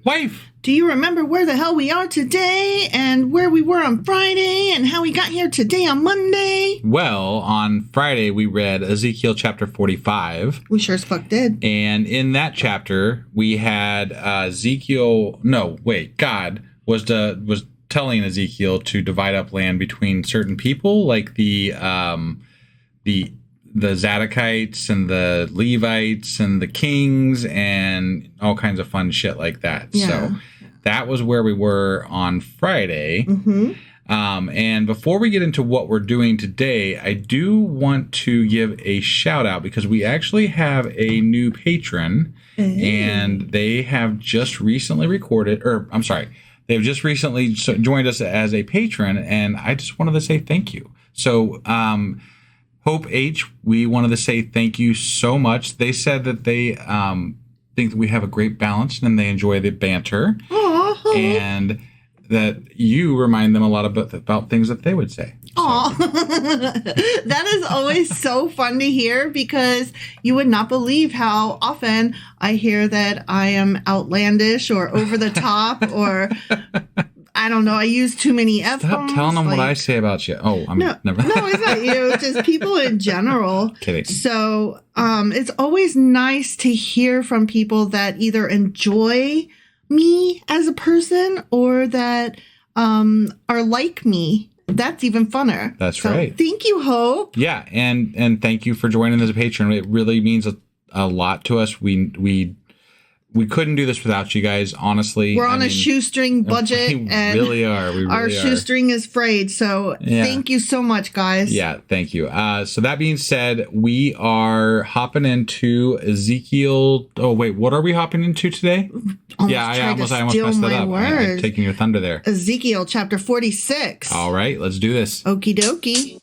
Wife. Do you remember where the hell we are today and where we were on Friday and how we got here today on Monday? Well, on Friday, we read Ezekiel Chapter 45. We sure as fuck did. And in that chapter, we had God was telling Ezekiel to divide up land between certain people, like the Zadokites and the Levites and the kings and all kinds of fun shit like that. Yeah. So that was where we were on Friday. Mm-hmm. And before we get into what we're doing today, I do want to give a shout out because we actually have a new patron and they have just recently they've just recently joined us as a patron, and I just wanted to say thank you. So, Hope H, we wanted to say thank you so much. They said that they think that we have a great balance and they enjoy the banter. Aww. And that you remind them a lot about things that they would say. Aw, that is always so fun to hear because you would not believe how often I hear that I am outlandish or over the top or I don't know. I use too many F-bombs. Stop telling them what I say about you. Oh, never. No, it's not you. It's just people in general. Kidding. So it's always nice to hear from people that either enjoy me as a person or that are like me. That's even funner. That's right. Thank you, Hope. Yeah, and thank you for joining as a patron. It really means a lot to us. We couldn't do this without you guys, honestly. We're on a shoestring budget. We really are. Our shoestring is frayed. So Thank you so much, guys. Yeah, thank you. So that being said, we are hopping into Ezekiel. Oh, wait, what are we hopping into today? I almost messed that up. I'm taking your thunder there. Ezekiel Chapter 46. All right, let's do this. Okie dokie.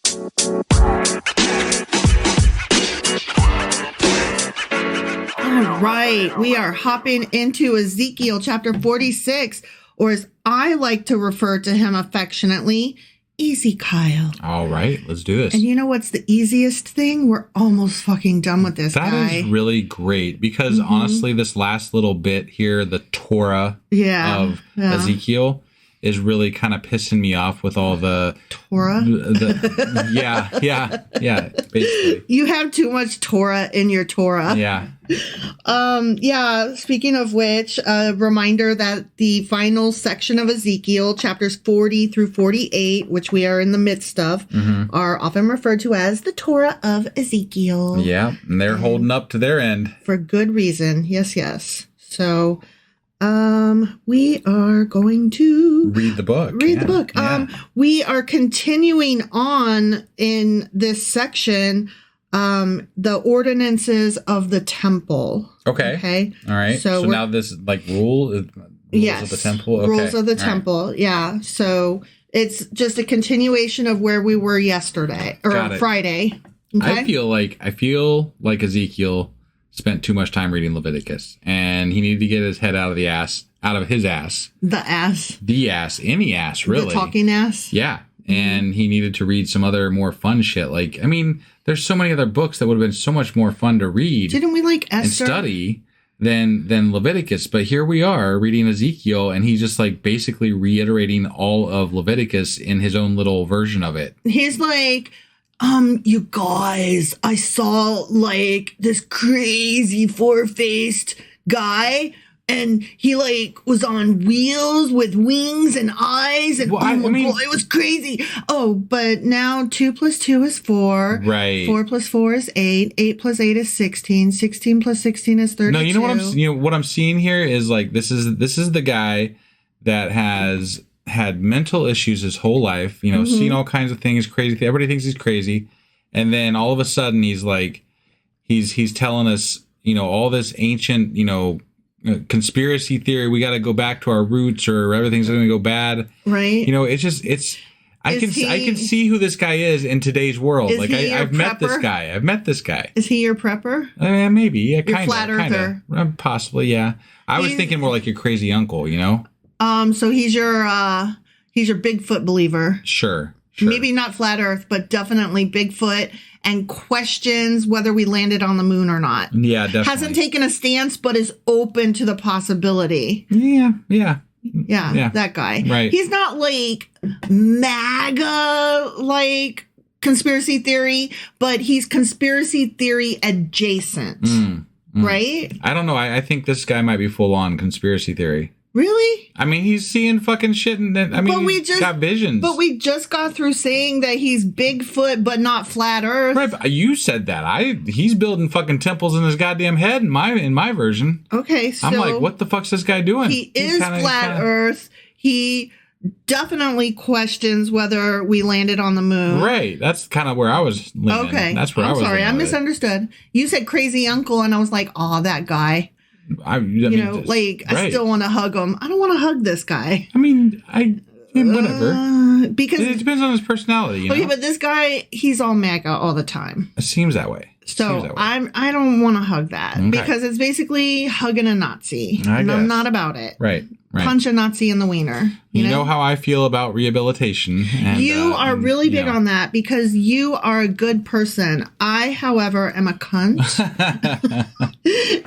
All right, we are hopping into Ezekiel Chapter 46, or as I like to refer to him affectionately, Ezekiel. All right, let's do this. And you know what's the easiest thing? We're almost fucking done with this guy. That is really great because honestly, this last little bit here, the Torah of Ezekiel, is really kind of pissing me off with all the Torah. Basically, you have too much Torah in your Torah. Yeah. Speaking of which, a reminder that the final section of Ezekiel, chapters 40 through 48, which we are in the midst of, are often referred to as the Torah of Ezekiel. Yeah, and they're holding up to their end for good reason. Yes. So. We are going to read the book. Yeah. We are continuing on in this section, the ordinances of the temple. Okay. All right. So now this like rules of the temple. Okay. Rules of the temple. Right. Yeah. So it's just a continuation of where we were yesterday or Friday. Okay? I feel like Ezekiel spent too much time reading Leviticus, and he needed to get his head out of his ass. Any ass, really. The talking ass? Yeah. And he needed to read some other more fun shit. There's so many other books that would have been so much more fun to read. Didn't we like Esther? And study than Leviticus. But here we are reading Ezekiel, and he's just basically reiterating all of Leviticus in his own little version of it. He's like, you guys, I saw this crazy four-faced guy, and he was on wheels with wings and eyes, and God, it was crazy. Oh, but now 2 + 2 is 4. Right. 4 + 4 is 8. 8 + 8 is 16. 16 + 16 is 32. No, you know what I'm seeing here is this is the guy that has had mental issues his whole life, seen all kinds of things, crazy. Everybody thinks he's crazy. And then all of a sudden he's he's telling us, all this ancient, conspiracy theory. We got to go back to our roots or everything's going to go bad. Right. I can see who this guy is in today's world. I've met this guy. Is he your prepper? Maybe. Yeah. Your flat earther. Possibly. Yeah. I was thinking more like your crazy uncle, So he's your Bigfoot believer. Sure. Maybe not flat earth, but definitely Bigfoot. and questions whether we landed on the moon or not. Yeah, definitely. Hasn't taken a stance, but is open to the possibility. Yeah, that guy. Right. He's not like MAGA, like conspiracy theory, but he's conspiracy theory adjacent. Right? I don't know. I think this guy might be full on conspiracy theory. Really? I mean, he's seeing fucking shit, and he's got visions. But we just got through saying that he's Bigfoot, but not flat Earth. Right, but you said that. He's building fucking temples in his goddamn head in my version. Okay, so I'm like, what the fuck's this guy doing? He is flat Earth. He definitely questions whether we landed on the moon. Right. That's kind of where I was leaning. Okay. That's where I was. Sorry, I misunderstood. You said crazy uncle, and I was like, oh, that guy. I still want to hug him. I don't want to hug this guy. I mean, whatever. Because it depends on his personality. Okay, but this guy, he's all MAGA all the time. It seems that way. So I don't want to hug that because it's basically hugging a Nazi, and I'm not about it. Right. Punch a Nazi in the wiener. You know how I feel about rehabilitation. And, you are really big on that because you are a good person. I, however, am a cunt.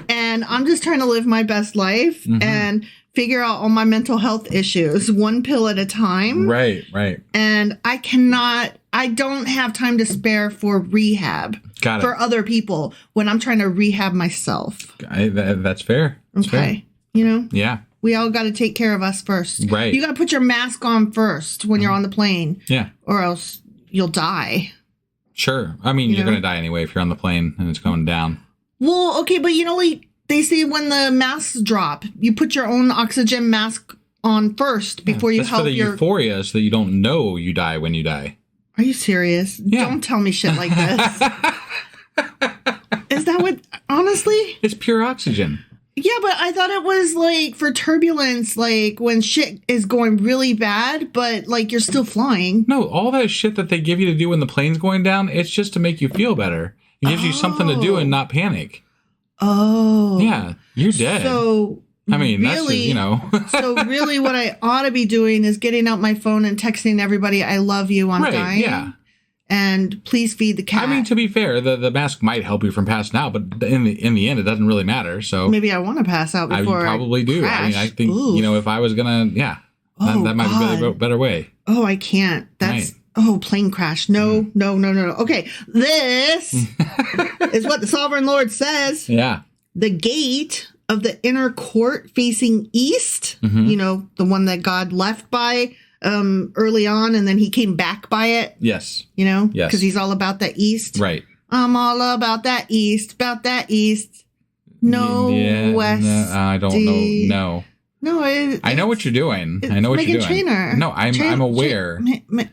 And I'm just trying to live my best life and figure out all my mental health issues one pill at a time. Right. And I don't have time to spare for rehab for other people when I'm trying to rehab myself. That's fair. That's fair. Yeah. We all got to take care of us first. Right. You got to put your mask on first when you're on the plane. Yeah. Or else you'll die. Sure. I mean, you're going to die anyway if you're on the plane and it's going down. Well, okay, but like they say when the masks drop, you put your own oxygen mask on first before you help for the euphoria so that you don't know you die when you die. Are you serious? Yeah. Don't tell me shit like this. Is that what, honestly? It's pure oxygen. Yeah, but I thought it was like for turbulence, like when shit is going really bad, but like you're still flying. No, all that shit that they give you to do when the plane's going down, it's just to make you feel better. It gives you something to do and not panic. Oh. Yeah, you're dead. So, I mean, really, that's just, So really what I ought to be doing is getting out my phone and texting everybody, I love you, I'm dying. Yeah. And please feed the cat. I mean, to be fair, the mask might help you from passing out, but in the end, it doesn't really matter. So maybe I want to pass out before I probably do. Crash. I mean, I think if I was gonna, that might be a better way. Oh, I can't. That's plane crash. No. Okay, this is what the Sovereign Lord says. Yeah, the gate of the inner court facing east. The one that God left by. Early on, and then he came back by it. Yes. Yes. Because he's all about the East. Right. I'm all about that East, No, West. No, I don't know. No. I know what you're doing. I know what you're doing. Meghan Trainor. No, I'm aware.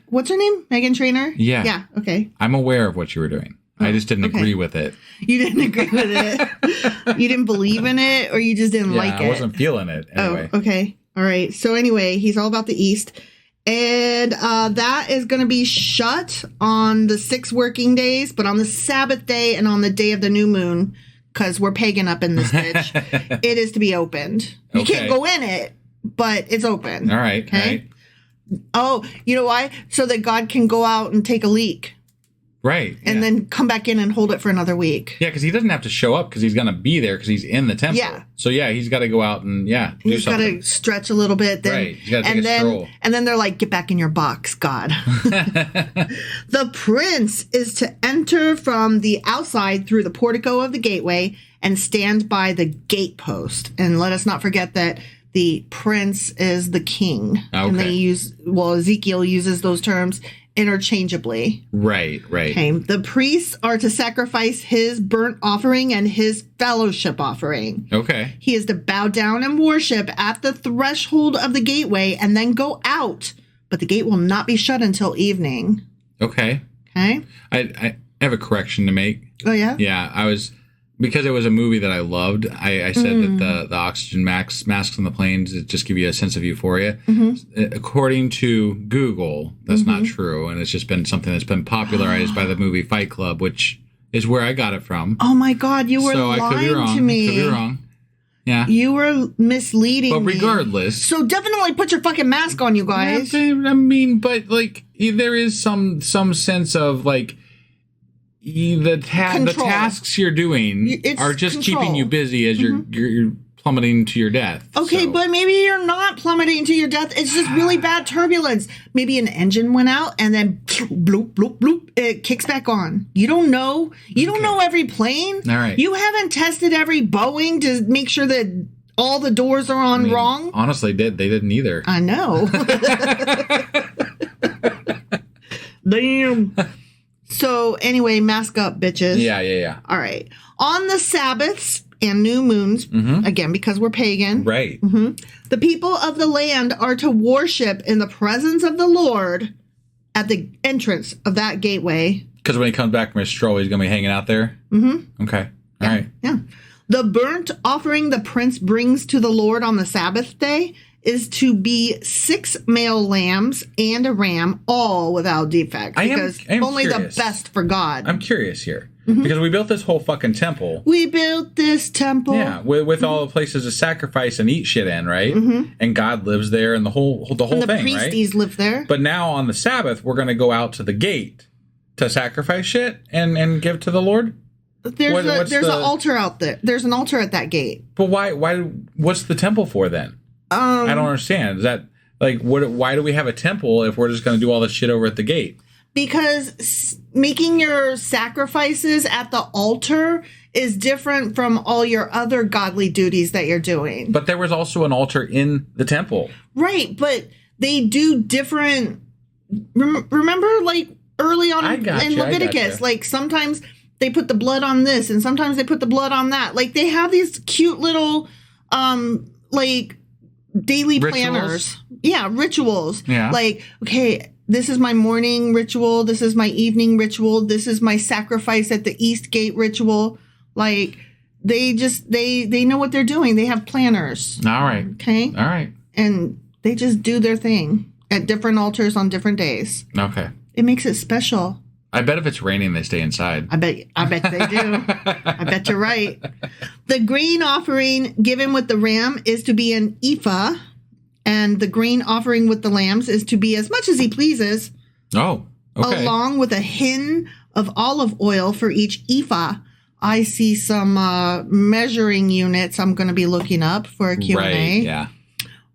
What's her name? Meghan Trainor? Yeah. Yeah, okay. I'm aware of what you were doing. I just didn't agree with it. You didn't agree with it? You didn't believe in it, or you just didn't like it? I wasn't feeling it anyway. Oh, okay. All right. So anyway, he's all about the East. And that is going to be shut on the 6 working days, but on the Sabbath day and on the day of the new moon, because we're pagan up in this bitch, it is to be opened. You can't go in it, but it's open. All right. Okay. All right. Oh, you know why? So that God can go out and take a leak. Right. And then come back in and hold it for another week. Yeah, because he doesn't have to show up because he's going to be there because he's in the temple. Yeah. So, he's got to go out and, do he's something. He's got to stretch a little bit. Then, right. He's got to take a stroll. And then they're like, get back in your box, God. The prince is to enter from the outside through the portico of the gateway and stand by the gatepost. And let us not forget that the prince is the king. Okay. And they Ezekiel uses those terms interchangeably. Right. Okay. The priests are to sacrifice his burnt offering and his fellowship offering. Okay. He is to bow down and worship at the threshold of the gateway and then go out, but the gate will not be shut until evening. Okay. Okay. I have a correction to make. Oh, yeah? Yeah, because it was a movie that I loved, I said that the oxygen masks on the planes just give you a sense of euphoria. According to Google, that's not true. And it's just been something that's been popularized by the movie Fight Club, which is where I got it from. Oh, my God. You were lying to me. I could be wrong. Yeah. You were misleading me. But regardless. So definitely put your fucking mask on, you guys. I mean, but like there is some sense of like, the tasks you're doing are just keeping you busy as you're plummeting to your death. Okay, but maybe you're not plummeting to your death. It's just really bad turbulence. Maybe an engine went out and then bloop, bloop, bloop, it kicks back on. You don't know. You don't know every plane. All right. You haven't tested every Boeing to make sure that all the doors are on wrong. Honestly, they didn't either. I know. Damn. So anyway, mask up, bitches. Yeah. All right. On the Sabbaths and new moons, again, because we're pagan. Right. The people of the land are to worship in the presence of the Lord at the entrance of that gateway. Because when he comes back from his stroll, he's going to be hanging out there? Okay. All right. Yeah. The burnt offering the prince brings to the Lord on the Sabbath day is to be 6 male lambs and a ram, all without defect. I am only curious. The best for God. I'm curious here. Because we built this whole fucking temple. We built this temple. Yeah, with all the places to sacrifice and eat shit in, right? And God lives there, and the whole thing, right? The priesties live there. But now on the Sabbath, we're going to go out to the gate to sacrifice shit and give to the Lord. There's an altar out there. There's an altar at that gate. But why? What's the temple for then? I don't understand. Is that like why do we have a temple if we're just going to do all this shit over at the gate? Because making your sacrifices at the altar is different from all your other godly duties that you're doing. But there was also an altar in the temple. Right, but they do different... Remember, like, early on in Leviticus, like, sometimes they put the blood on this, and sometimes they put the blood on that. Like, they have these cute little, like, daily planners. Yeah, rituals. Yeah. Like, okay... This is my morning ritual. This is my evening ritual. This is my sacrifice at the East Gate ritual. Like, they know what they're doing. They have planners. All right. Okay. All right. And they just do their thing at different altars on different days. Okay. It makes it special. I bet if it's raining, they stay inside. I bet they do. I bet you're right. The grain offering given with the ram is to be an ephah. And the grain offering with the lambs is to be as much as he pleases. Oh, okay. Along with a hin of olive oil for each ephah. I see some measuring units I'm going to be looking up for a Q&A. Right, yeah.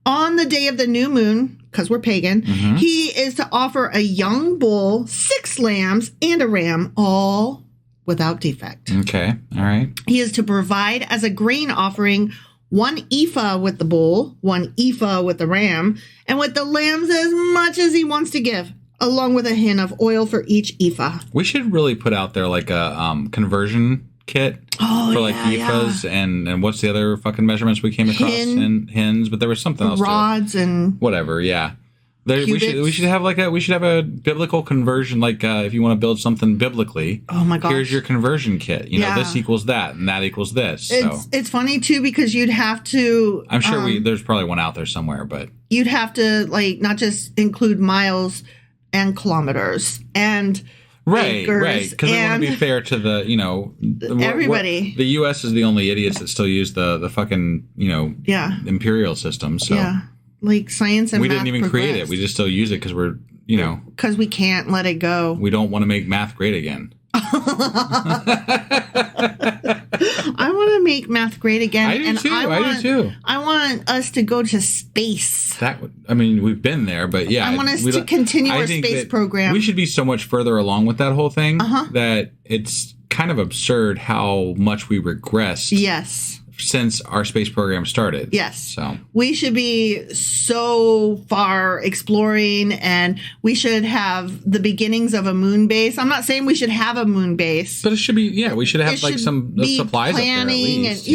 On the day of the new moon, because we're pagan, he is to offer a young bull, 6 lambs, and a ram, all without defect. Okay, all right. He is to provide as a grain offering 1 ephah with the bull, 1 ephah with the ram, and with the lambs as much as he wants to give, along with a hin of oil for each ephah. We should really put out there like a conversion kit for like ephahs and what's the other fucking measurements we came across in hins, but there was something else. Rods and whatever, yeah. We should have a biblical conversion, like if you want to build something biblically. Oh my gosh! Here's your conversion kit. You know, this equals that, and that equals this. It's funny too because you'd have to. I'm sure there's probably one out there somewhere, but you'd have to like not just include miles and kilometers and right, because we want to be fair to the everybody. The U.S. is the only idiots that still use the fucking imperial system. So. Yeah. Like science and we math didn't even create it. We just still use it because we're, because we can't let it go. We don't want to make math great again. I want to make math great again. I do too. I want us to go to space. We've been there, but yeah. I want us to continue our space program. We should be so much further along with that whole thing that it's kind of absurd how much we regressed. Yes. Since our space program started. Yes. So we should be so far exploring, and we should have the beginnings of a moon base. I'm not saying we should have a moon base. But it should be, we should have like some supplies planning up there at least.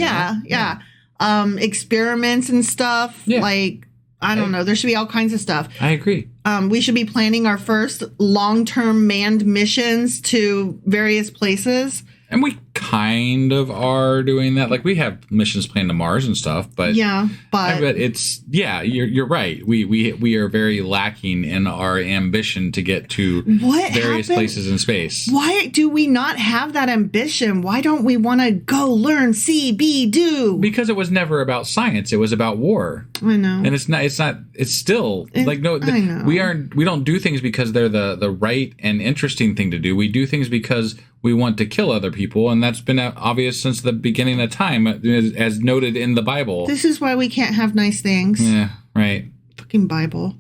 And, experiments and stuff. Yeah. Like, I don't know. There should be all kinds of stuff. I agree. We should be planning our first long-term manned missions to various places. And we kind of are doing that. Like, we have missions planned to Mars and stuff, but it's you're right. We are very lacking in our ambition to get to various places in space. Why do we not have that ambition? Why don't we want to go learn, see, be, do? Because it was never about science. It was about war. I know. And it's still we don't do things because they're the right and interesting thing to do. We do things because we want to kill other people, and that's been obvious since the beginning of time, as noted in the Bible. This is why we can't have nice things. Yeah, right. Fucking Bible.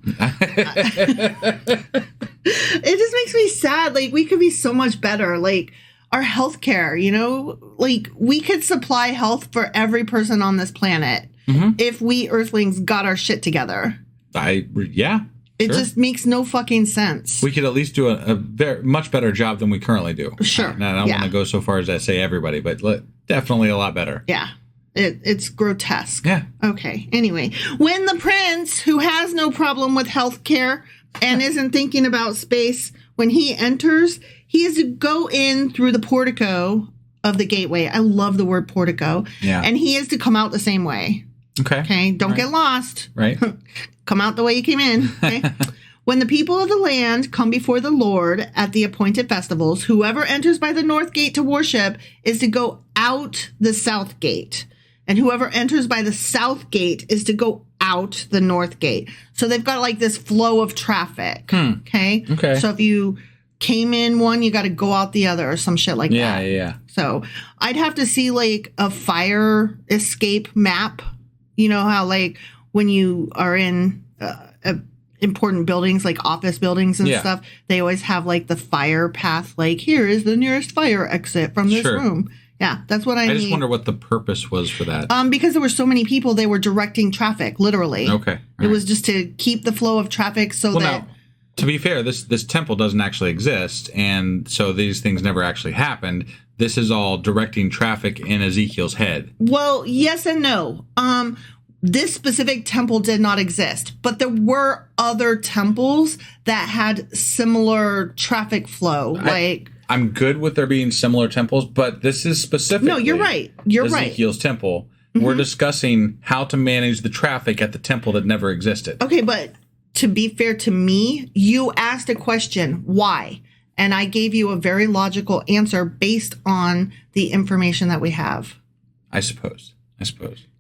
It just makes me sad. Like, we could be so much better. Like, our healthcare, you know, like, we could supply health for every person on this planet if we Earthlings got our shit together. It just makes no fucking sense. We could at least do a very much better job than we currently do. Sure. I don't want to go so far as I say everybody, but definitely a lot better. Yeah. It's grotesque. Yeah. Okay. Anyway, when the prince, who has no problem with healthcare and isn't thinking about space, when he enters, he is to go in through the portico of the gateway. I love the word portico. Yeah. And he is to come out the same way. Okay. Don't get lost. Right. Come out the way you came in. Okay. When the people of the land come before the Lord at the appointed festivals, whoever enters by the north gate to worship is to go out the south gate. And whoever enters by the south gate is to go out the north gate. So they've got like this flow of traffic. Okay. So if you came in one, you got to go out the other or some shit like that. Yeah. So I'd have to see like a fire escape map. You know how like when you are in important buildings like office buildings and stuff, they always have like the fire path. Like, here is the nearest fire exit from this room. Yeah, that's what I need. I just wonder what the purpose was for that. Because there were so many people, they were directing traffic, literally. Okay. It was just to keep the flow of traffic so that... Now, to be fair, this temple doesn't actually exist, and so these things never actually happened. This is all directing traffic in Ezekiel's head. Well, yes and no. This specific temple did not exist, but there were other temples that had similar traffic flow. I'm good with there being similar temples, but this is specifically... No, you're right. You're Ezekiel's temple. We're discussing how to manage the traffic at the temple that never existed. Okay, but to be fair to me, you asked a question, why? And I gave you a very logical answer based on the information that we have. I suppose.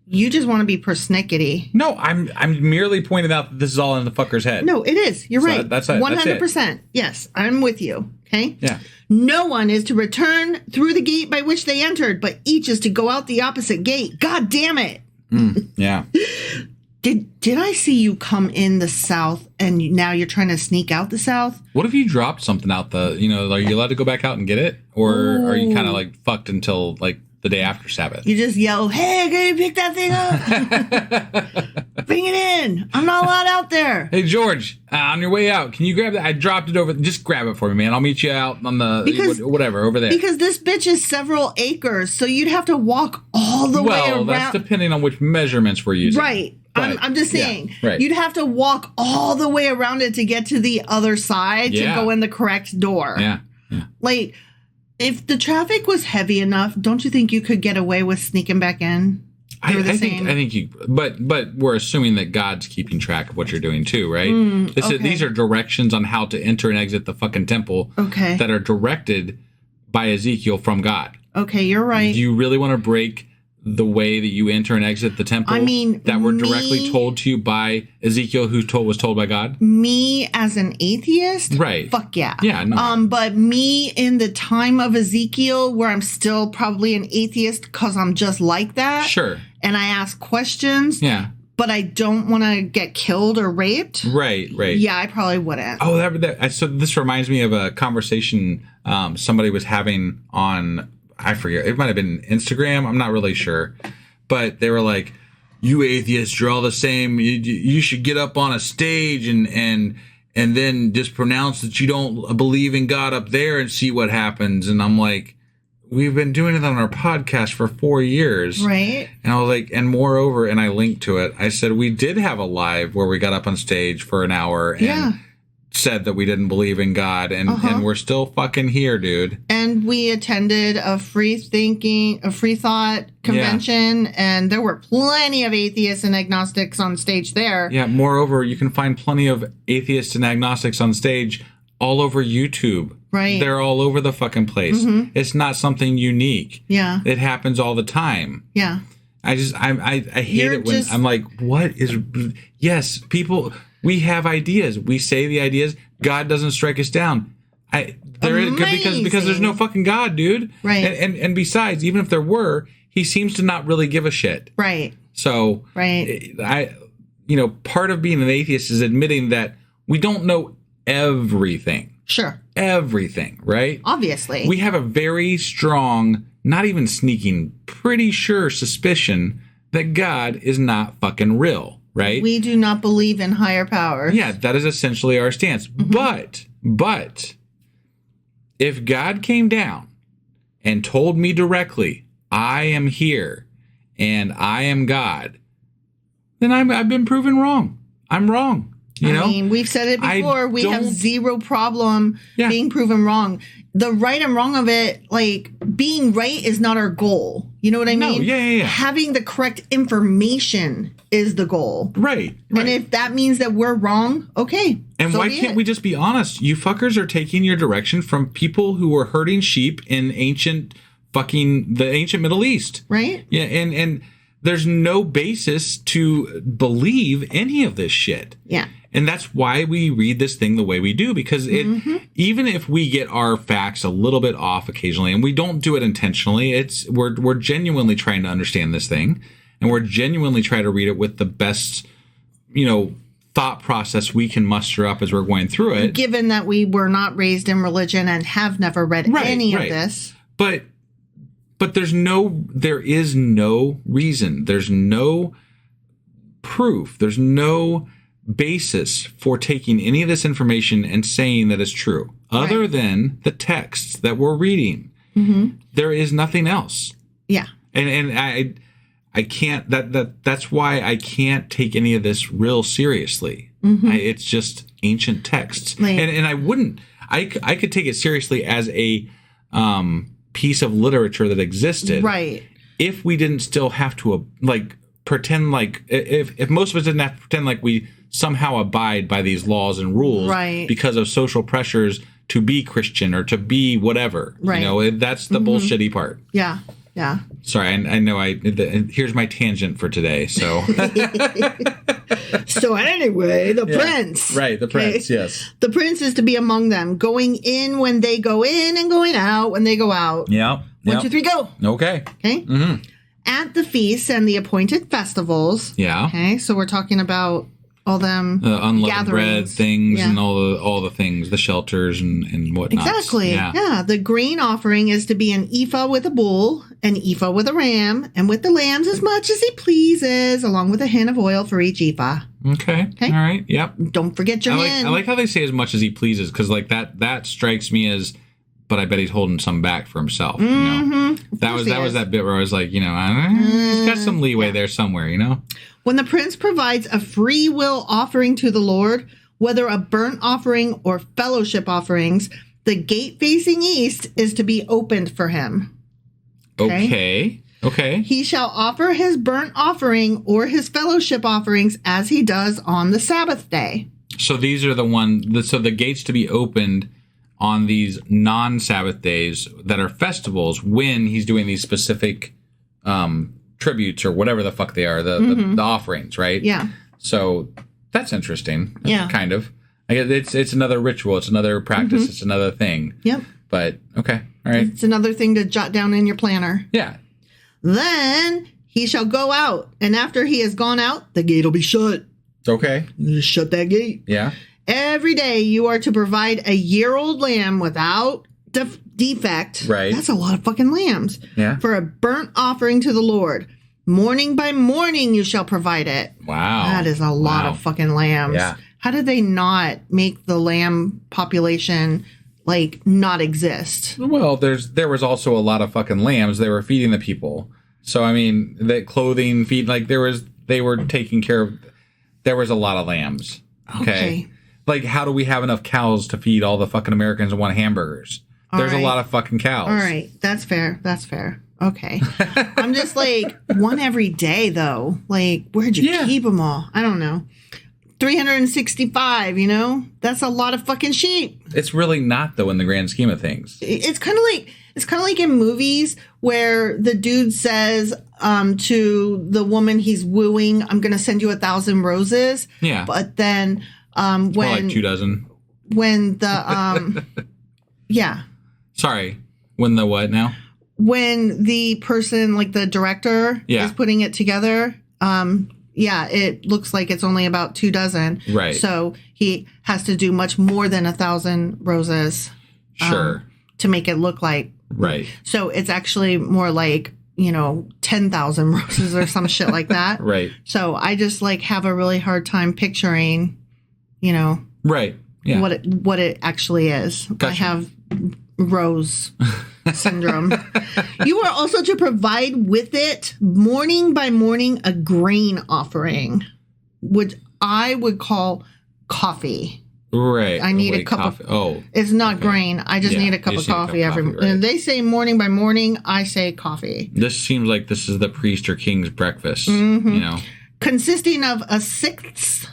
You just want to be persnickety. No, I'm merely pointing out that this is all in the fucker's head. No, it is. You're right. That's 100%. Yes, I'm with you. Okay? Yeah. No one is to return through the gate by which they entered, but each is to go out the opposite gate. God damn it. Yeah. Did I see you come in the south and now you're trying to sneak out the south? What if you dropped something out are you allowed to go back out and get it? Or are you kind of like fucked until like the day after Sabbath? You just yell, hey, can you pick that thing up? Bring it in. I'm not allowed out there. Hey, George, on your way out, can you grab that? I dropped it over. Just grab it for me, man. I'll meet you out on the whatever over there. Because this bitch is several acres, so you'd have to walk all the way around. Well, that's depending on which measurements we're using. Right. I'm just saying, right. You'd have to walk all the way around it to get to the other side to go in the correct door. Yeah. Like, if the traffic was heavy enough, don't you think you could get away with sneaking back in? I think you, but we're assuming that God's keeping track of what you're doing too, right? These are directions on how to enter and exit the fucking temple that are directed by Ezekiel from God. Okay, you're right. Do you really want to break the way that you enter and exit the temple? I mean, that were directly told to you by Ezekiel, who was told by God? Me as an atheist? Right. Fuck yeah. Yeah, no. But me in the time of Ezekiel, where I'm still probably an atheist because I'm just like that. Sure. And I ask questions. Yeah. But I don't want to get killed or raped. Right. Yeah, I probably wouldn't. Oh, so this reminds me of a conversation somebody was having on, I forget, it might have been Instagram. I'm not really sure. But they were like, you atheists, you're all the same. You should get up on a stage and then just pronounce that you don't believe in God up there and see what happens. And I'm like, we've been doing it on our podcast for 4 years. Right. And I was like, and moreover, and I linked to it, I said, we did have a live where we got up on stage for an hour and said that we didn't believe in God, and we're still fucking here, dude. And we attended a free thought convention, and there were plenty of atheists and agnostics on stage there. Yeah, moreover, you can find plenty of atheists and agnostics on stage all over YouTube. Right. They're all over the fucking place. It's not something unique. Yeah. It happens all the time. Yeah. I hate it when I'm like, what is... Yes, people... We have ideas. We say the ideas. God doesn't strike us down. There is, because there's no fucking God, dude. Right. And besides, even if there were, he seems to not really give a shit. Right. So right. Part of being an atheist is admitting that we don't know everything. Sure. Everything, right? Obviously. We have a very strong, not even sneaking, pretty sure suspicion that God is not fucking real, right? We do not believe in higher powers. Yeah, that is essentially our stance. Mm-hmm. But if God came down and told me directly, I am here and I am God, then I've been proven wrong. I'm wrong. I mean, we've said it before. We have zero problem being proven wrong. The right and wrong of it, like, being right is not our goal. You know what I mean? Yeah. Having the correct information is the goal. Right. And if that means that we're wrong, okay. And why can't we just be honest? You fuckers are taking your direction from people who were herding sheep in the ancient Middle East. Right. Yeah, and there's no basis to believe any of this shit. Yeah. And that's why we read this thing the way we do, because even if we get our facts a little bit off occasionally, and we don't do it intentionally, we're genuinely trying to understand this thing, and we're genuinely trying to read it with the best, thought process we can muster up as we're going through it. Given that we were not raised in religion and have never read any of this. But there is no reason. There's no proof. There's no basis for taking any of this information and saying that it's true, other than the texts that we're reading. Mm-hmm. There is nothing else. Yeah. And I can't, that's why I can't take any of this real seriously. Mm-hmm. It's just ancient texts. And I wouldn't, I could take it seriously as a piece of literature that existed. Right. If we didn't still have to pretend like, if most of us didn't have to pretend like we somehow abide by these laws and rules because of social pressures to be Christian or to be whatever. Right. That's the bullshitty part. Yeah. Yeah. Sorry, I know here's my tangent for today. So So anyway, the prince. Right, the prince, yes. The prince is to be among them, going in when they go in and going out when they go out. Yeah. 1, 2, 3, go. Okay. Mm-hmm. At the feasts and the appointed festivals. Yeah. Okay, so we're talking about all them unleavened gatherings. Bread things and all the things, the shelters and whatnot. Exactly. Yeah. The grain offering is to be an ephah with a bull, an ephah with a ram, and with the lambs as much as he pleases, along with a hin of oil for each ephah. Okay. All right. Yep. Don't forget your hin. I like how they say as much as he pleases, because that strikes me as, but I bet he's holding some back for himself. Mm-hmm. That was that bit where I was like, he's got some leeway there somewhere, When the prince provides a free will offering to the Lord, whether a burnt offering or fellowship offerings, the gate facing east is to be opened for him. Okay. He shall offer his burnt offering or his fellowship offerings as he does on the Sabbath day. So these are the gates to be opened on these non-Sabbath days that are festivals when he's doing these specific tributes or whatever the fuck they are, the offerings, right? Yeah. So that's interesting. Yeah. Kind of. I guess it's another ritual. It's another practice. It's another thing. Yep. But okay. All right. It's another thing to jot down in your planner. Yeah. Then he shall go out, and after he has gone out, the gate will be shut. Okay. You just shut that gate. Yeah. Every day you are to provide a year-old lamb without defect. Right. That's a lot of fucking lambs. Yeah. For a burnt offering to the Lord. Morning by morning you shall provide it. Wow. That is a lot of fucking lambs. Yeah. How did they not make the lamb population not exist? Well, there was also a lot of fucking lambs. They were feeding the people. So I mean, the clothing, they were taking care of. There was a lot of lambs. Okay. How do we have enough cows to feed all the fucking Americans who want hamburgers? There's a lot of fucking cows. All right. That's fair. Okay. I'm just one every day, though. Where'd you keep them all? I don't know. 365, That's a lot of fucking sheep. It's really not, though, in the grand scheme of things. It's kind of like in movies where the dude says to the woman he's wooing, I'm going to send you 1,000 roses. Yeah. But then when... More like 2 dozen. When the... Yeah. Sorry. When the what now? When the person, like the director, is putting it together, it looks like it's only about 2 dozen. Right. So he has to do much more than 1,000 roses. Sure. To make it look like. Right. So it's actually more like, 10,000 roses or some shit like that. Right. So I just have a really hard time picturing, right. Yeah. what it actually is. Gotcha. I have rose syndrome. You are also to provide with it morning by morning a grain offering, which I would call coffee. Right. I need a cup coffee. of. It's not grain. I just need a cup of coffee every morning. And they say morning by morning. I say coffee. This seems like this is the priest or king's breakfast. Consisting of a sixth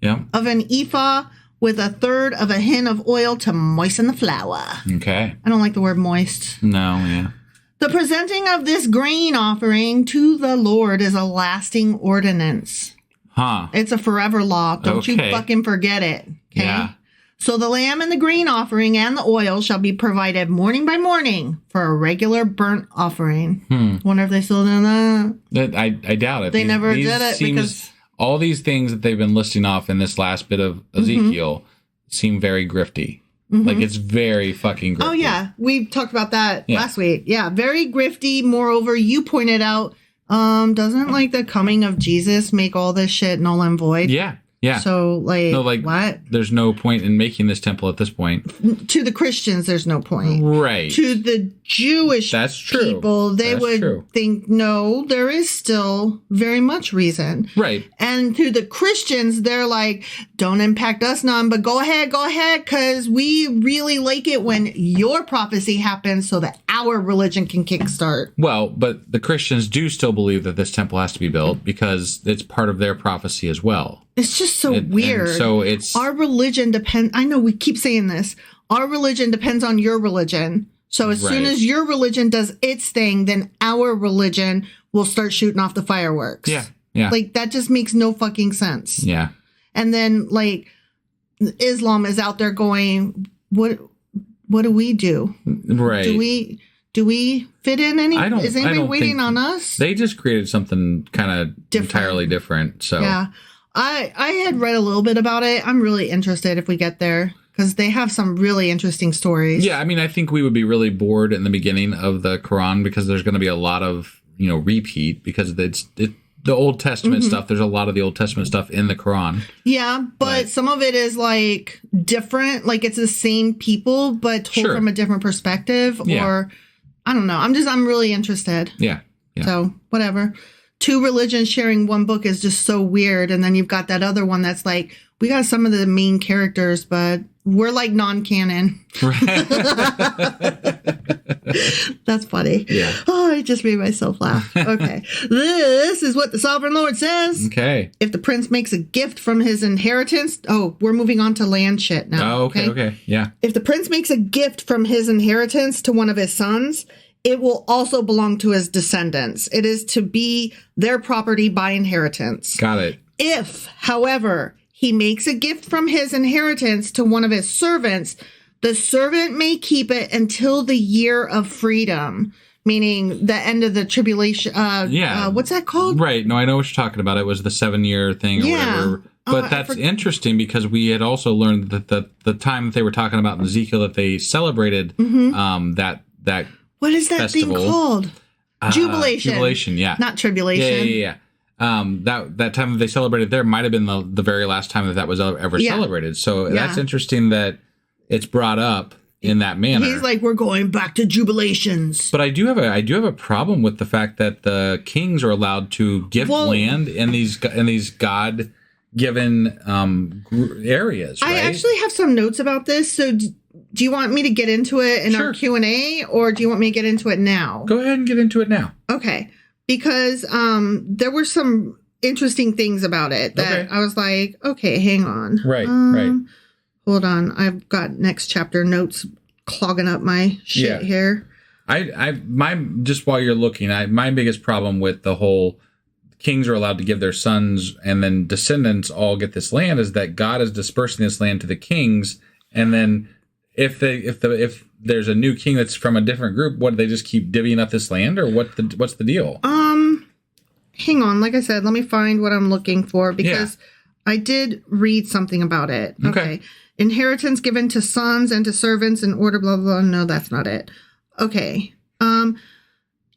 of an ephah with a third of a hin of oil to moisten the flour. Okay. I don't like the word moist. No, yeah. The presenting of this grain offering to the Lord is a lasting ordinance. Huh. It's a forever law. Don't you fucking forget it. Okay? Yeah. So the lamb and the grain offering and the oil shall be provided morning by morning for a regular burnt offering. Wonder if they still do that. I doubt it. They never did it because all these things that they've been listing off in this last bit of Ezekiel seem very grifty. Like it's very fucking grifty. Oh yeah, we talked about that last week. Yeah, very grifty. Moreover, you pointed out, doesn't the coming of Jesus make all this shit null and void? Yeah. Yeah. So what? There's no point in making this temple at this point. To the Christians, there's no point. Right. To the Jewish people, they would think, no, there is still very much reason. Right. And to the Christians, they're like, don't impact us none, but go ahead, because we really like it when your prophecy happens so that our religion can kickstart. Well, but the Christians do still believe that this temple has to be built because it's part of their prophecy as well. It's just so weird. So it's our religion depends. I know we keep saying this. Our religion depends on your religion. So as soon as your religion does its thing, then our religion will start shooting off the fireworks. Yeah. Yeah. That just makes no fucking sense. Yeah. And then Islam is out there going, what do we do? Right. Do we fit in any? Is anybody I don't waiting on us? They just created something kind of entirely different. So yeah. I had read a little bit about it. I'm really interested if we get there because they have some really interesting stories. Yeah, I mean, I think we would be really bored in the beginning of the Quran because there's going to be a lot of, repeat because it's the Old Testament stuff. There's a lot of the Old Testament stuff in the Quran. Yeah, but some of it is different. It's the same people, but told from a different perspective. Yeah. Or I don't know. I'm really interested. Yeah. So whatever. 2 religions sharing one book is just so weird. And then you've got that other one that's we got some of the main characters, but we're non-canon. Right. That's funny. Yeah. Oh, I just made myself laugh. Okay. This is what the sovereign Lord says. Okay. If the prince makes a gift from his inheritance. Oh, we're moving on to land shit now. Oh, okay. Yeah. If the prince makes a gift from his inheritance to one of his sons, it will also belong to his descendants. It is to be their property by inheritance. Got it. If, however, he makes a gift from his inheritance to one of his servants, the servant may keep it until the year of freedom, meaning the end of the tribulation. What's that called? Right. No, I know what you're talking about. It was the 7-year thing or whatever. But that's interesting because we had also learned that the time that they were talking about in Ezekiel that they celebrated that what is that festival. thing called? Jubilation. Jubilation, yeah. Not tribulation. Yeah. That time that they celebrated there might have been the very last time that was ever celebrated. So that's interesting that it's brought up in that manner. He's like, we're going back to jubilations. But I do have a problem with the fact that the kings are allowed to gift land in these God-given areas. Right? I actually have some notes about this. So do you want me to get into it in our Q&A, or do you want me to get into it now? Go ahead and get into it now. Okay. Because there were some interesting things about it that I was like, okay, hang on. Right. Hold on. I've got next chapter notes clogging up my shit here. Just while you're looking, my biggest problem with the whole kings are allowed to give their sons and then descendants all get this land is that God is dispersing this land to the kings And then if there's a new king that's from a different group, what, do they just keep divvying up this land, or what's the deal? Hang on. Like I said, let me find what I'm looking for, because I did read something about it. Okay. Inheritance given to sons and to servants in order, blah, blah, blah. No, that's not it. Okay.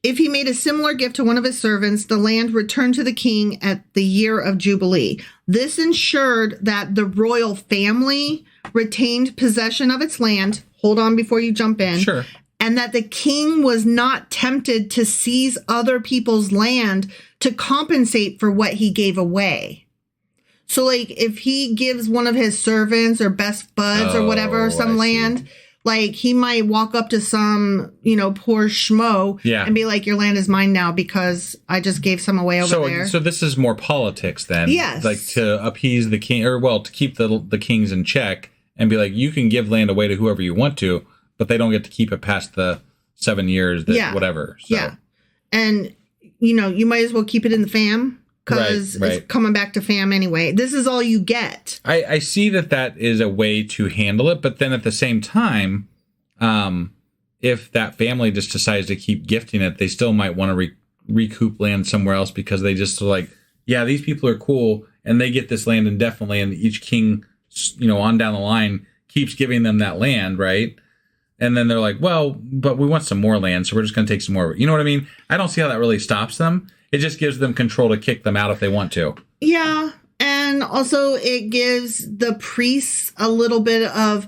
If he made a similar gift to one of his servants, the land returned to the king at the year of Jubilee. This ensured that the royal family retained possession of its land. Hold on before you jump in. Sure. And that the king was not tempted to seize other people's land to compensate for what he gave away. So, like, if he gives one of his servants or best buds or whatever some land, like, he might walk up to some, poor schmo and be like, your land is mine now because I just gave some away over there. So this is more politics then? Yes. Like, to appease the king, or, well, to keep the kings in check and be like, you can give land away to whoever you want to, but they don't get to keep it past the 7 years, whatever. So. Yeah. And, you might as well keep it in the fam, because it's coming back to fam anyway. This is all you get. I see that is a way to handle it, but then at the same time, if that family just decides to keep gifting it, they still might want to recoup land somewhere else, because they just are like, yeah, these people are cool, and they get this land indefinitely, and each king, on down the line keeps giving them that land, right? And then they're like, well, but we want some more land, so we're just going to take some more. You know what I mean? I don't see how that really stops them. It just gives them control to kick them out if they want to. Yeah. And also it gives the priests a little bit of,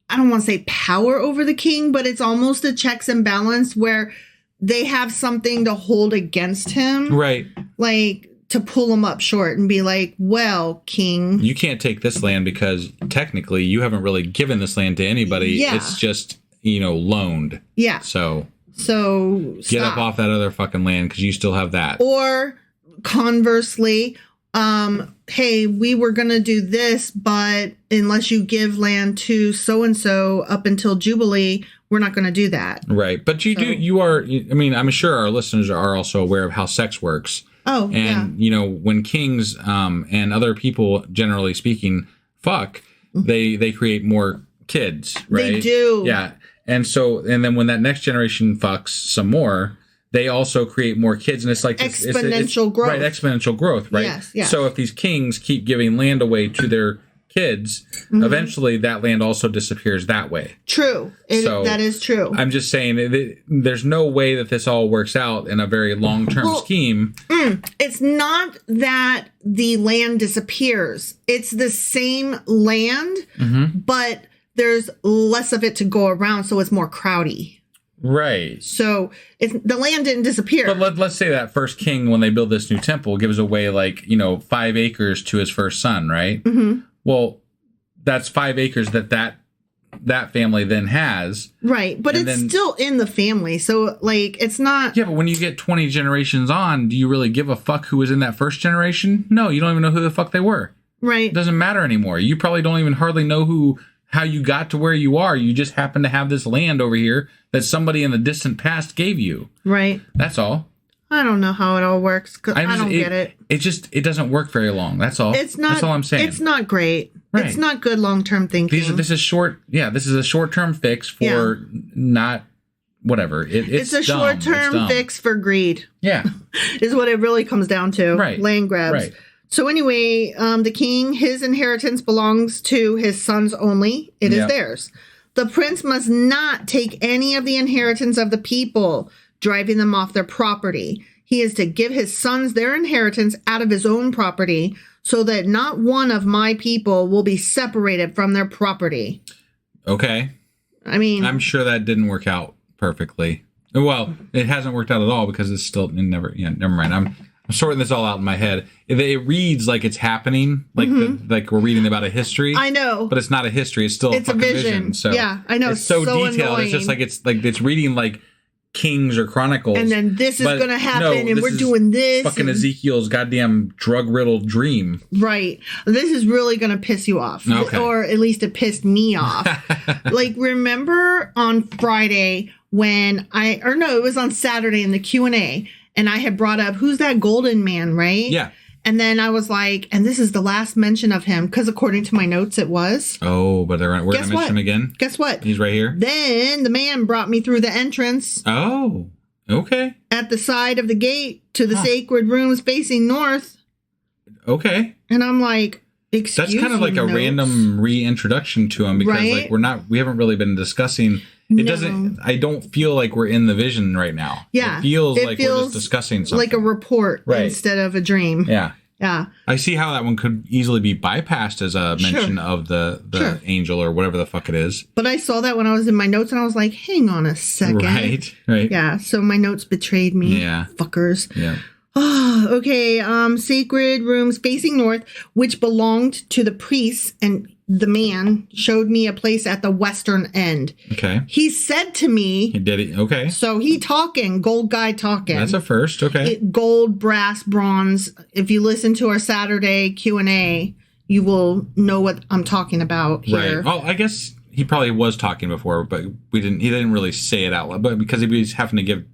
I don't want to say power over the king, but it's almost a checks and balance where they have something to hold against him. Right. Like, to pull him up short and be like, well, king, you can't take this land because technically you haven't really given this land to anybody. Yeah. It's just, loaned. Yeah. So stop. Get up off that other fucking land, because you still have that. Or conversely, hey, we were going to do this, but unless you give land to so-and-so up until Jubilee, we're not going to do that. Right. But I'm sure our listeners are also aware of how sex works. Oh, and, when kings and other people, generally speaking, fuck, they create more kids, right? They do. Yeah. And then when that next generation fucks some more, they also create more kids. And it's like exponential growth. Right, exponential growth, right? Yes. So if these kings keep giving land away to their kids, eventually that land also disappears that way. True. That is true. I'm just saying there's no way that this all works out in a very long-term scheme. It's not that the land disappears. It's the same land, but there's less of it to go around, so it's more crowdy. Right. So the land didn't disappear. But let's say that first king, when they build this new temple, gives away 5 acres to his first son, right? Mm-hmm. Well, that's 5 acres that family then has. Right. But it's still in the family. So it's not. Yeah, but when you get 20 generations on, do you really give a fuck who was in that first generation? No, you don't even know who the fuck they were. Right. It doesn't matter anymore. You probably don't even hardly know how you got to where you are. You just happen to have this land over here that somebody in the distant past gave you. Right. That's all. I don't know how it all works, because I don't get it. It doesn't work very long. That's all. It's not. That's all I'm saying. It's not great. Right. It's not good long-term thinking. This is short. Yeah, this is a short-term fix for not whatever. It's a short-term fix for greed. Yeah, is what it really comes down to. Right. Land grabs. Right. So anyway, the king, his inheritance belongs to his sons only. It is theirs. The prince must not take any of the inheritance of the people, driving them off their property. He is to give his sons their inheritance out of his own property, so that not one of my people will be separated from their property. Okay. I mean, I'm sure that didn't work out perfectly. Well, it hasn't worked out at all, because it's still never mind. I'm sorting this all out in my head. It reads like it's happening, like like we're reading about a history. I know, but it's not a history. It's still a fucking vision. So yeah, I know. It's so detailed. Annoying. It's just like it's reading like Kings or Chronicles, and then this is going to happen, and we're doing this. Fucking Ezekiel's goddamn drug-riddled dream. Right. This is really going to piss you off, or at least it pissed me off. Remember on Friday when it was on Saturday in the Q&A, and I had brought up, who's that golden man, right? Yeah. And then I was like, and this is the last mention of him, because according to my notes, it was. Oh, but we're going to mention him again? Guess what? He's right here? Then the man brought me through the entrance. Oh, okay. At the side of the gate to the sacred rooms facing north. Okay. And I'm like, excuse me. That's kind of like a random reintroduction to him, because like we haven't really been discussing. I don't feel like we're in the vision right now. Yeah. It feels like we're just discussing something. Like a report instead of a dream. Yeah. Yeah. I see how that one could easily be bypassed as a mention of the angel or whatever the fuck it is. But I saw that when I was in my notes and I was like, hang on a second. Right. Yeah. So my notes betrayed me. Yeah. Fuckers. Yeah. Oh, okay. Sacred rooms facing north, which belonged to the priests, and the man showed me a place at the western end. Okay. He said to me... He did it. Okay. So he talking, gold guy talking. That's a first. Okay. Gold, brass, bronze. If you listen to our Saturday Q&A, you will know what I'm talking about here. Right. Oh, I guess he probably was talking before, but he didn't really say it out loud, but because he was having to give,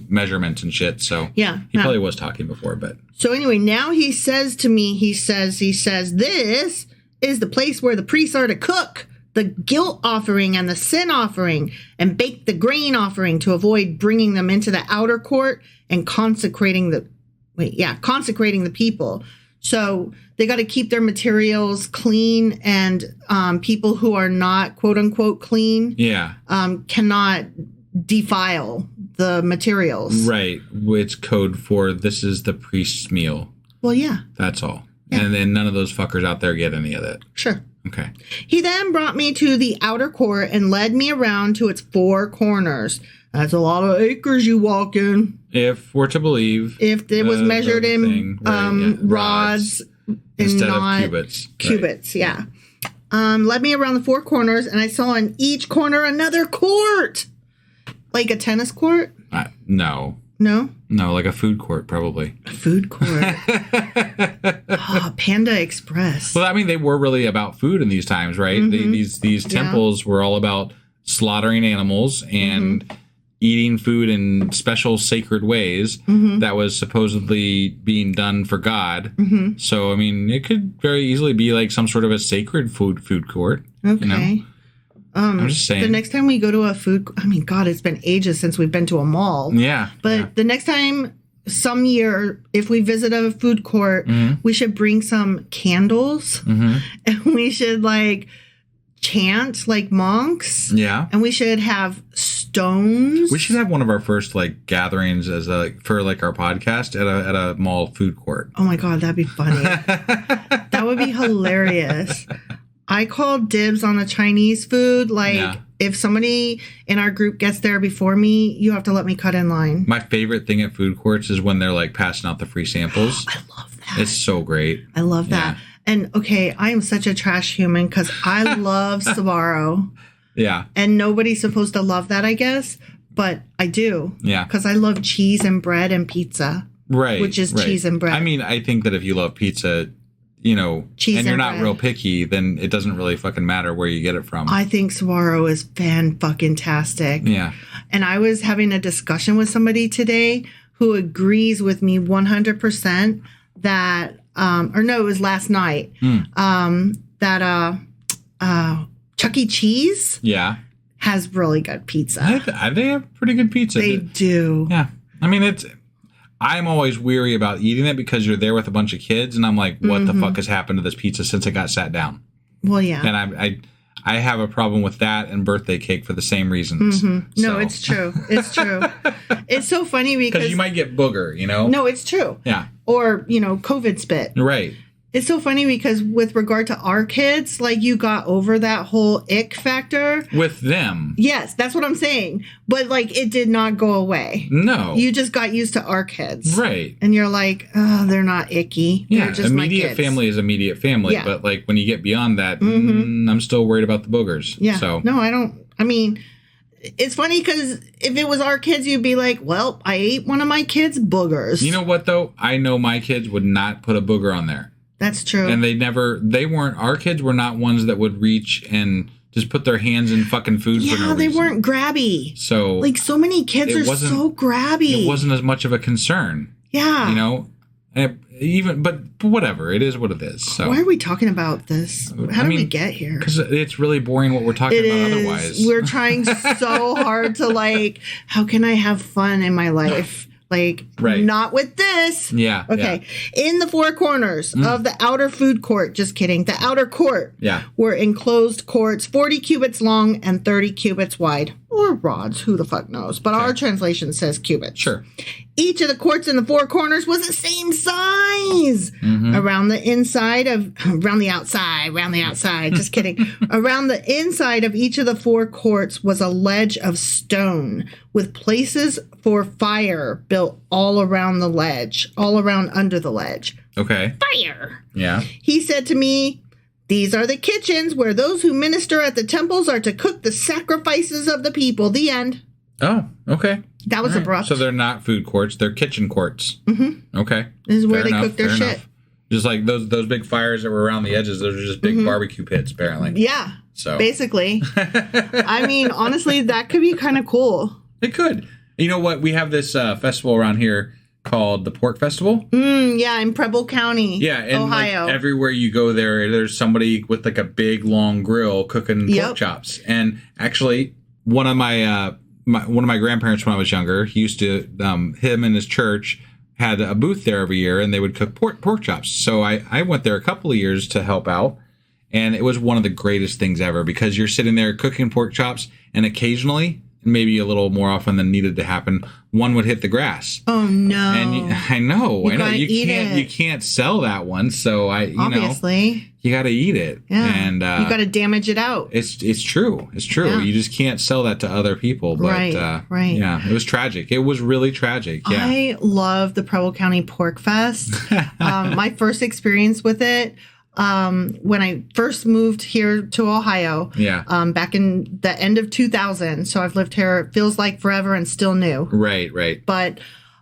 measurements and shit. So yeah, he probably was talking before, but. So anyway, now he says to me, he says, this is the place where the priests are to cook the guilt offering and the sin offering and bake the grain offering to avoid bringing them into the outer court and consecrating the people. So they got to keep their materials clean, and people who are not quote unquote clean cannot defile the materials. Right. It's code for this is the priest's meal. Well, yeah. That's all. Yeah. And then none of those fuckers out there get any of that. Sure. Okay. He then brought me to the outer court and led me around to its four corners. That's a lot of acres you walk in. If we're to believe. If it was measured in rods instead of cubits. Cubits, yeah. Led me around the four corners, and I saw in each corner another court. Like a tennis court? No. No? No, like a food court, probably. A food court. Panda Express. Well, I mean, they were really about food in these times, right? Mm-hmm. These temples were all about slaughtering animals and eating food in special sacred ways that was supposedly being done for God. Mm-hmm. So, I mean, it could very easily be like some sort of a sacred food court. Okay. I'm just saying. The next time we go to a food... I mean, God, it's been ages since we've been to a mall. Yeah. But the next time, some year, if we visit a food court, we should bring some candles. And we should, chant like monks. Yeah. And we should have stones. We should have one of our first, gatherings as for our podcast at a mall food court. Oh, my God, that'd be funny. That would be hilarious. I call dibs on the Chinese food. If somebody in our group gets there before me, you have to let me cut in line. My favorite thing at food courts is when they're passing out the free samples. I love that. It's so great. I love that. And okay, I am such a trash human because I love Sbarro. Yeah. And nobody's supposed to love that, I guess. But I do. Yeah. Because I love cheese and bread and pizza. Right. Which is cheese and bread. I mean, I think that if you love pizza... cheese and you're not bread. real picky, then it doesn't really fucking matter where you get it from. I think Sbarro is fan-fucking-tastic. Yeah. And I was having a discussion with somebody today who agrees with me 100% that, it was last night, that Chuck E. Cheese has really good pizza. They have pretty good pizza. They do. Yeah. I mean, I'm always weary about eating it because you're there with a bunch of kids, and I'm like, what the fuck has happened to this pizza since it got sat down? Well, yeah. And I have a problem with that and birthday cake for the same reasons. Mm-hmm. No, it's true. It's true. It's so funny because you might get booger, No, it's true. Yeah. Or, COVID spit. Right. It's so funny because with regard to our kids, you got over that whole ick factor. With them. Yes, that's what I'm saying. But, it did not go away. No. You just got used to our kids. Right. And you're like, oh, they're not icky. Yeah, they're just immediate family is immediate family. Yeah. But, when you get beyond that, I'm still worried about the boogers. Yeah. So. No, I don't. I mean, it's funny because if it was our kids, you'd be like, well, I ate one of my kids' boogers. You know what, though? I know my kids would not put a booger on there. That's true. And our kids were not ones that would reach and just put their hands in fucking food for no reason. Yeah, they weren't grabby. So. So mmany kids are so grabby. It wasn't as much of a concern. Yeah. And but whatever. It is what it is. So why are we talking about this? How did we get here? Because it's really boring what we're talking about otherwise. We're trying so hard to like, how can I have fun in my life? Like, not with this. Yeah. Okay. Yeah. In the four corners of the outer food court, just kidding, the outer court were enclosed courts 40 cubits long and 30 cubits wide. Or rods, who the fuck knows. But our translation says cubits. Sure. Each of the courts in the four corners was the same size. Around the outside, just kidding. Around the inside of each of the four courts was a ledge of stone with places for fire built all around the ledge, all around under the ledge. Okay. Fire. Yeah. He said to me, these are the kitchens where those who minister at the temples are to cook the sacrifices of the people. The end. Oh, okay. That was abrupt. So they're not food courts; they're kitchen courts. Okay. This is where they cook their shit. Just like those big fires that were around the edges; those are just big barbecue pits, apparently. Yeah. So basically, I mean, honestly, that could be kind of cool. It could. You know what? We have this festival around here called the Pork Festival. Yeah, in Preble County, Ohio. Like everywhere you go there's somebody with like a big long grill cooking pork chops. And actually, one of my grandparents when I was younger, he used to him and his church had a booth there every year, and they would cook pork chops. So I went there a couple of years to help out, and it was one of the greatest things ever because you're sitting there cooking pork chops, and occasionally, maybe a little more often than needed to happen, one would hit the grass. Oh no! And I know you can't sell that one, so obviously you got to eat it. Yeah, and you got to damage it out. It's true. Yeah. You just can't sell that to other people. But, right. Yeah, it was tragic. It was really tragic. Yeah. I love the Preble County Pork Fest. My first experience with it. When I first moved here to Ohio, back in the end of 2000, so I've lived here, it feels like forever and still new. Right. But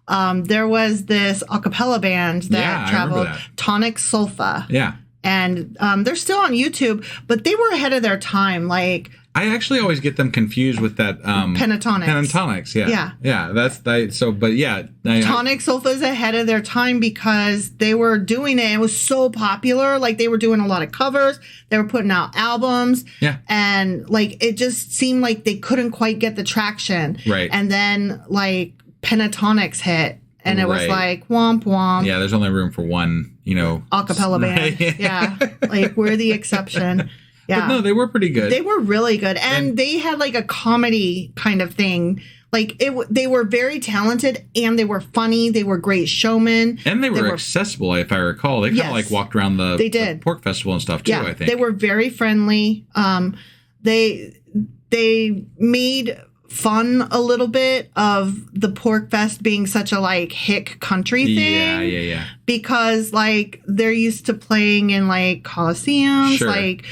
there was this a cappella band that traveled, Tonic Sulfa. Yeah. And they're still on YouTube, but they were ahead of their time. Like, I actually always get them confused with that pentatonics. Pentatonics, yeah. That's so. But yeah, Tonic Sulfa is ahead of their time because they were doing it. It was so popular. Like they were doing a lot of covers. They were putting out albums. Yeah, and like it just seemed like they couldn't quite get the traction. Right, and then like pentatonics hit. And it was like, womp, womp. Yeah, there's only room for one, a cappella band. Yeah, like we're the exception. Yeah. But no, they were pretty good. They were really good. And they had like a comedy kind of thing. Like they were very talented and they were funny. They were great showmen. And they were accessible, if I recall. They kind of like walked around the pork festival and stuff too, I think. They were very friendly. They made fun a little bit of the Pork Fest being such a like hick country thing. Yeah. Because like they're used to playing in like coliseums, like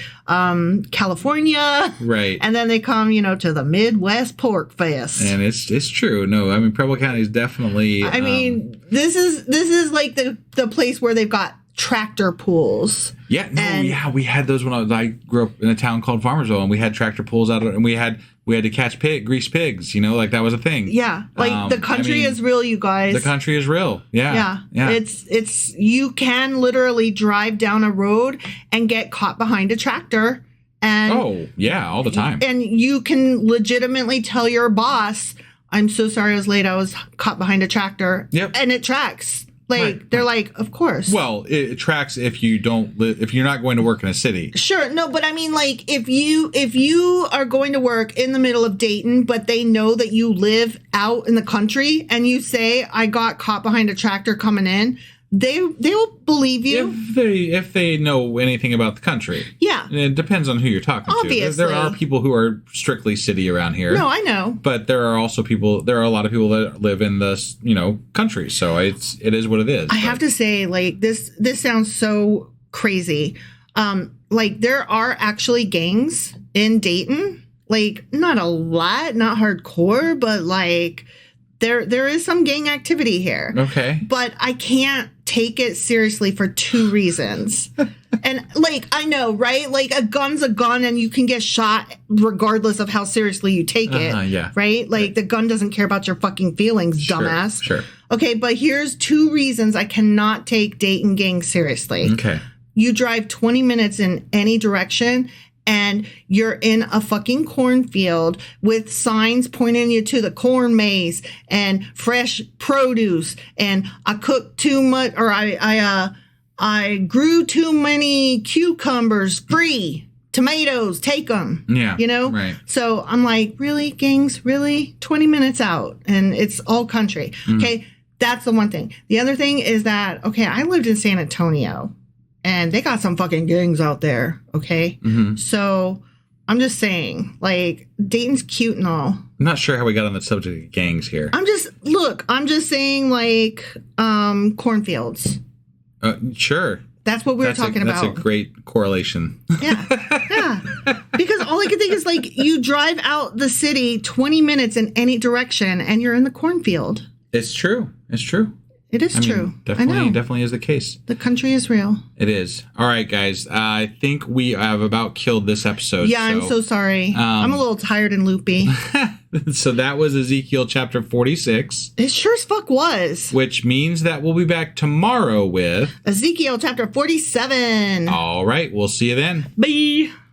California, right? And then they come, to the Midwest Pork Fest. And it's true. No, I mean Preble County is definitely. I mean, this is like the place where they've got tractor pools. Yeah, we had those when I grew up in a town called Farmersville, and we had tractor pools out, and we had to catch grease pigs. Like that was a thing. Yeah, like the country is real, you guys. The country is real. Yeah. It's you can literally drive down a road and get caught behind a tractor, and all the time. And you can legitimately tell your boss, "I'm so sorry I was late. I was caught behind a tractor." Yep, and it tracks. Like they're like, of course. Well, it tracks if you don't if you're not going to work in a city. Sure, no, but I mean, like if you are going to work in the middle of Dayton, but they know that you live out in the country, and you say, "I got caught behind a tractor coming in," they will believe you if they know anything about the country. Yeah, and it depends on who you're talking Obviously. to. There are people who are strictly city around here. No, I know, but there are also there are a lot of people that live in the country. So it is what it is. I have to say, like this sounds so crazy. Like there are actually gangs in Dayton. Like not a lot, not hardcore, but like there is some gang activity here. Okay, but I can't take it seriously for two reasons. And like, I know, right? Like a gun's a gun and you can get shot regardless of how seriously you take it. Yeah. Right? Like the gun doesn't care about your fucking feelings, dumbass. Sure. Okay, but here's 2 reasons I cannot take Dayton gang seriously. Okay. You drive 20 minutes in any direction and you're in a fucking cornfield with signs pointing you to the corn maze and fresh produce. And I cooked too much, or I grew too many cucumbers free. Tomatoes, take them. Yeah. You know? Right. So I'm like, really, gangs? Really? 20 minutes out and it's all country. Okay. That's the one thing. The other thing is that, okay, I lived in San Antonio and they got some fucking gangs out there. Okay. So I'm just saying, like, Dayton's cute and all. I'm not sure how we got on the subject of gangs here. I'm just saying, like, cornfields. Sure. That's what we were talking about. That's a great correlation. Yeah. Because all I can think is, like, you drive out the city 20 minutes in any direction and you're in the cornfield. It's true. It's true. It is true. Definitely is the case. The country is real. It is. All right, guys. I think we have about killed this episode. Yeah, I'm so sorry. I'm a little tired and loopy. So that was Ezekiel chapter 46. It sure as fuck was. Which means that we'll be back tomorrow with Ezekiel chapter 47. All right. We'll see you then. Bye.